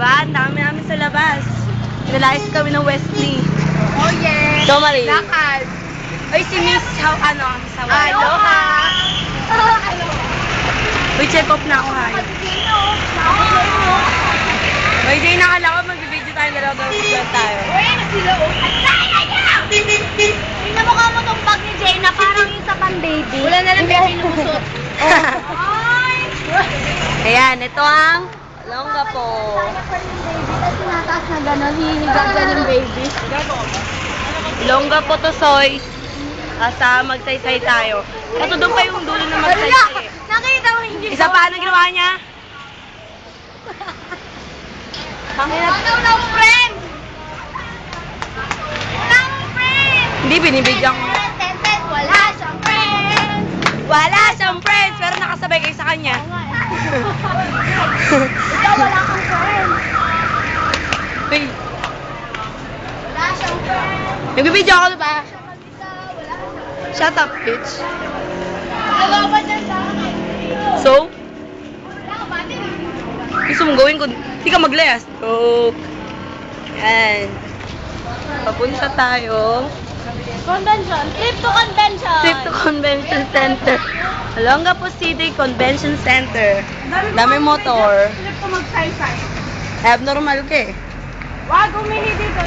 Diba? Ang dami namin sa labas. Nalayas kami ng Wesley. Oh, yeah. So, Marie. Lakad. Uy, si Miss, Hawaii. Aloha. Uy, check off na ako, hi. Uy, Jay, nakala ko mag-video tayo, dalawa lang tayo. Uy, ano sila? Tingnan mo ka mo tong bag ni Jay na parang yung sa pan-baby. Wala na lang baby lumusot. Ay! Ayan, ito ang longga po. Tapos tinataas na gano'n, hihigag dyan yung baby. Longga po to, Soy. Asa magsaysay tayo. Kaso doon pa yung dulo na magsaysay. Nakita mo hindi. Isa pa, anong ginawa niya? Wala mo friend! Wala mo friend! Hindi, binibigyan ko. Wala siyang friend! Wala siyang friends, pero nakasabay kayo sa kanya. Ikaw wala kang friend! Uy, Wala siyang friend! nagbibideo ako na ba? Wala Shut up, bitch. Nagawa ba dyan sa akin? So, Wala ka ba din? gusto mong gawin ko, hindi ka mag-last. So, yan. Papunta tayo. Convention! Trip to convention! Trip to Convention Center. Olongapo City Convention Center. Dami motor. Trip to mag-saysay. Abnormal ka eh. Wag umili dito.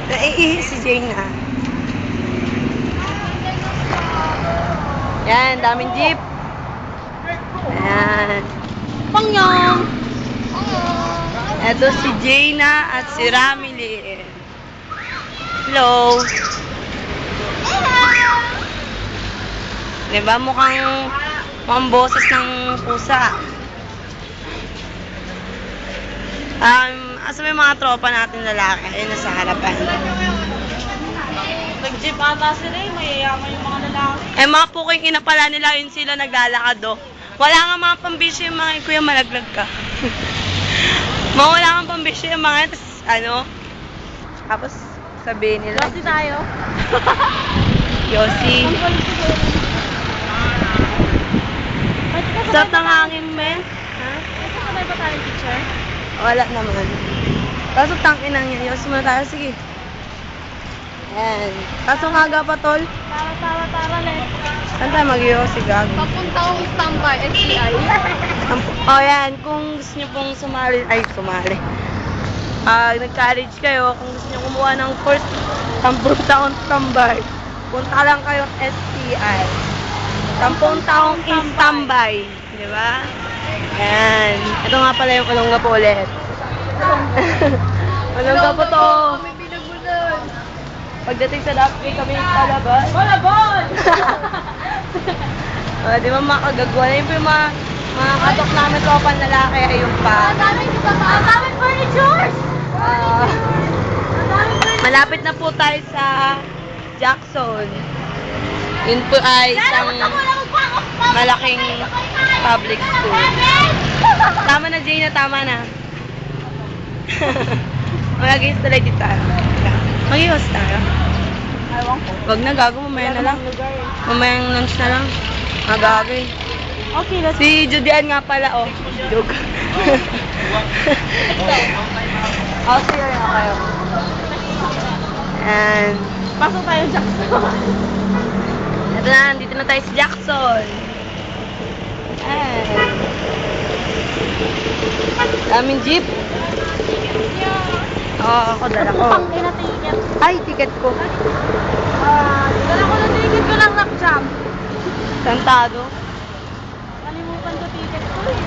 Naiihi si Jane na. Yan, daming jeep. Ayan. Pangyong! Ito si Jaina at si Ramily. Hello. Diba mukhang boses ng pusa. Asa may mga tropa natin lalaki. Ayun nasa harapan. Nag-jeep ata si Ray, mayayaman yung mga lalaki. Eh mga puking ina pala nila yun sila naglalakad do. Wala nga mga pambisyo yung mga kuya malaglag ka. Mga wala kang pambisyo yung mga tapos sabihin nila. Kasi tayo. Yossi. Sarap ng hangin, men. Ha? Kasabay ba tayong teacher? Wala naman. Kaso tangin lang yan. Yossi muna tayo. Sige. Ayan. Kaso nga pa, tol. Tara, let's. Saan tayo mag-yossi, gago? Papunta akong standby, SCI. O yan, kung gusto nyo pong sumali, nag-college kayo, kung gusto nyo kumuha ng first 10 taon standby, punta lang kayong STI. 10 taong in-standby. Di ba? Yan. Ito nga pala yung Olonga po ulit. Olonga po to. May binagunan. Pagdating sa Daphne kami palabas. Balabon! Di ba makagagawa na yun po yung mga katok namin tropa na lalaki ay yung pa. Ang daming furnitures! Malapit na po tayo sa Jackson. Yun po ay isang malaking public school. Tama na, Jane, tama na. Mag-i-host tayo dito. Mag-i-host tayo. Ewan ko. Wag na, gago. Mamaya na lang. Mamayang lunch na lang. Magago eh. Okay, let's Si Judian nga pala, oh. Joke. Oh, sige na kayo. And, pasok tayo, Jackson. ito na, dito na tayo sa Jackson. Ayan. Daming jeep. Oo, ako dala ko. Pang ina ticket. Ay, ticket ko. Dala ko na ticket ko lang rock-jam. Santado. Kalimutan ko ticket ko eh.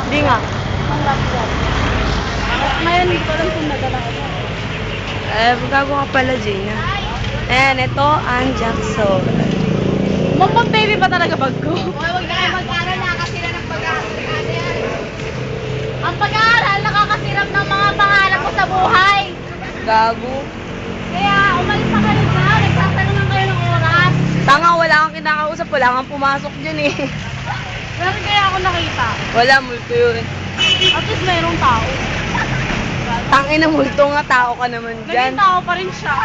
Hindi nga. Pang rock-jam. Ngayon, hindi ko alam kung nadala ko. Gago ka pala, Gina. Ayan, ito ang Jackson. Mampang baby pa talaga bag ko. Huwag na kayo mag-aaral, nakakasira ng pag-aaral. Ang pag-aaral, nakakasirap ng mga pangarap ko sa buhay. Gago. Kaya, umalis na kayo dyan. Nagtatanong lang kayo ng oras. Tanga, wala kang kinakausap. Wala kang pumasok dyan eh. Meron kaya ako nakita. Wala, multo yun. At least mayroong tao. Tangin na multo nga, tao ka naman dyan. Naging tao pa rin siya.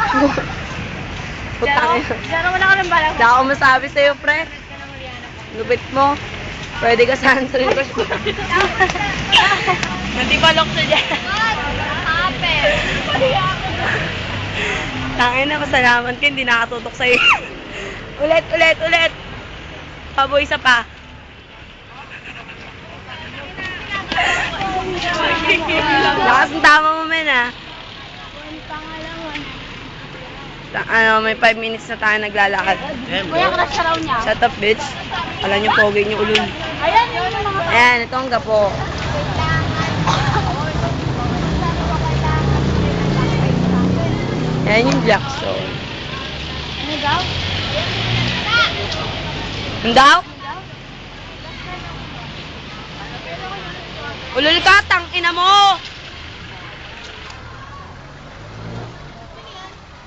Putang ina. Diyan wala ka ng balang. Hindi ako masabi sa'yo, pre. Lupit mo. Pwede ka saan sa request ko. Natibalok siya dyan. Tangin na, pasalamat ka, hindi nakatutok sa'yo. Ulit. Paboy, isa pa. Lakas ng tama mo, men, ah. May 5 minutes na tayo naglalakad. Kuya, crush ka raw niya. Shut up, bitch. Alam niyo, pogi niyo ulul. Ayan, yun yung mga... Ayan, ito ang gapo. Ayan yung Jackson. Ano daw? Ang daw? Ulul ka, tang ina mo!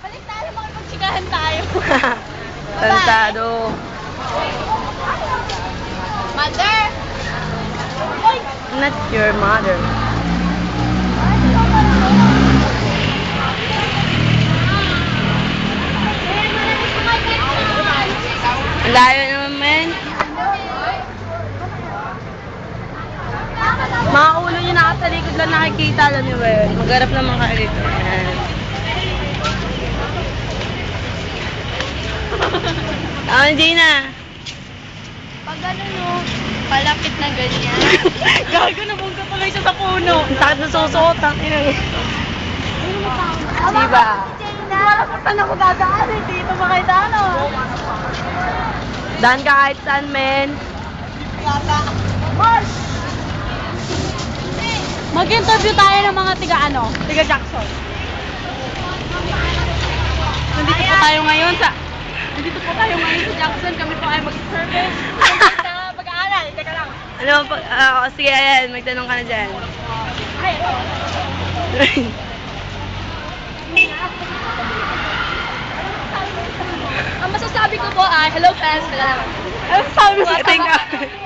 Balik tayo, makipagtsikahan tayo. Tantado. Mother! Not your mother. Ang layo naman, men. Mga ulo nyo nakatalikod lang nakikita, alam nyo ba yun? Magharap naman kayo dito. Ayan. Gina. Pag ano no, palapit na ganyan. Gago na bungka tuloy siya sa puno. Ang sakit na susuot. Ang ina. Diba? Saan ako dadaan? Dito ba kayo daan o? Daan ka kahit saan, men. Marsh! Mag-interview tayo ng mga tiga Jackson. Nandito po tayo ngayon sa Jackson. Kami po ay mag-service. Sa pag-aaral. Teka lang. Ano mo, sige, ayan, magtanong ka na dyan. Ay, ito. Ang masasabi ko po ay, hello fans, Ano sabi mo sa tinga?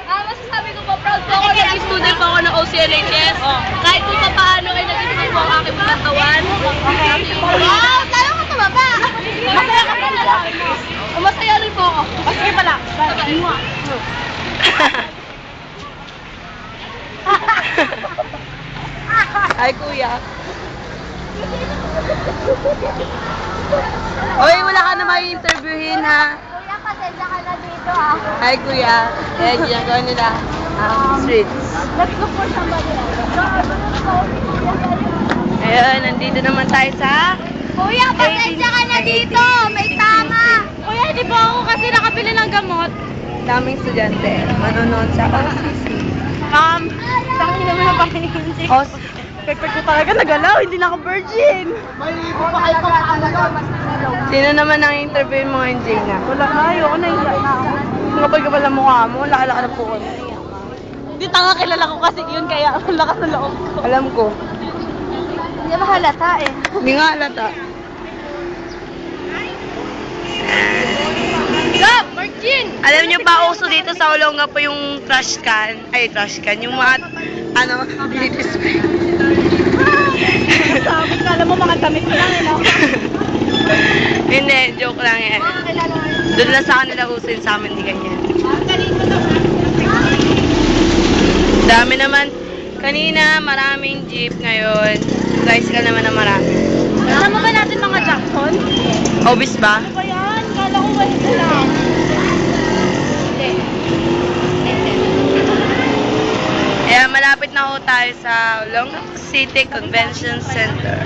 Ang masasabi ko po, proud po ako, naging student po ako ng OCLHS. Kahit po pa paano ay naging po ang aking katawan. Wow, tayo ka tumaba. Masaya ka pala. Masaya rin po ako. Sige pala. Ay, kuya. Oy, wala ka na may-interviewin, ha? Kuya, pasensya ka na dito ah. Hi, kuya. Ayan, ginagawa nila. Streets. Let's go for somebody else. Ayun, nandito naman tayo sa... Kuya, pasensya ka na dito. May tama. Kuya, di ba ako kasi nakabili ng gamot? daming estudyante. Manonood sa OCC. Saan naman ang pakinigin si Pekpek ko talaga nagalaw, hindi na ako virgin. May libo pa kayo pang Sino naman ang interview mo, Angela? Wala na, ayoko na iyak na ako. Kapag ka pala mukha mo, laka-laka na po. Hindi tanga kilala ko kasi yun kaya ang lakas ng loob ko. Alam ko. Hindi ba halata eh? Hindi nga halata. Stop! Virgin! Alam niyo ba, uso dito sa Olonga po yung trash can. Ay, trash can. Yung mga, beauty spray. Sabi ka, alam mo mga damit lang eh, no? Hindi, joke lang yan. Doon lang sa kanila uso yun, sa amin, di ganyan. Dami naman. Kanina, maraming jeep ngayon. Tricycle naman na marami. Alam mo ba natin mga Jackson? Obis ba? Ano ba yan? Kala ko ba ito lang? Hindi. Kaya malapit na ho tayo sa Olonga City Convention Center.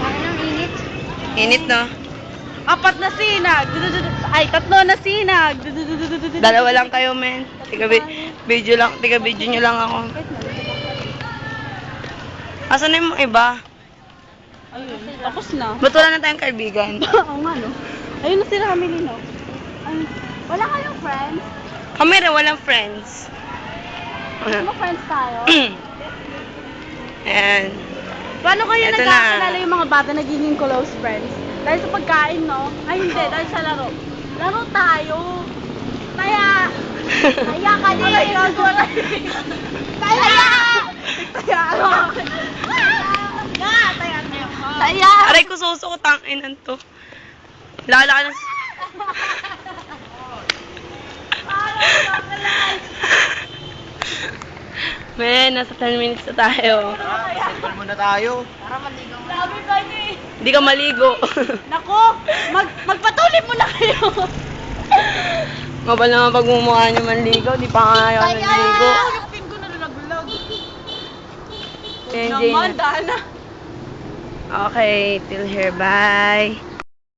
Parang ang init. Init, no? 4 na sinag. Ay, 3 na sinag. Dalawa lang kayo, men. Tiga-video nyo lang ako. Asan na yung mga iba? Ayun, tapos na. Ba't wala na tayong kaibigan? Oo nga, no? Ayun na sila kami, no? Ay, wala kayong friends? Kami rin, walang friends. Ano friends tayo? Ayan. Paano kayo Eto na. nagkakilala yung mga bata nagiging close friends? Dahil sa pagkain, no? Ay, hindi. Dahil sa laro. Laro tayo. Taya! Taya ka din! Taya! Taya! Taya! Taya! Aray ko susukot ang inan to. Lala ka na. Men, nasa 10 minutes na tayo. Basketball muna tayo. Sabi ba niya eh. Hindi ka maligo. Nako, magpatuloy mo na kayo. Mabal naman pagmumukha niyo manligo. Di pa nga ayaw naligo. Yung pin ko na nalaglag. Naman, daan na. Okay, till here. Bye.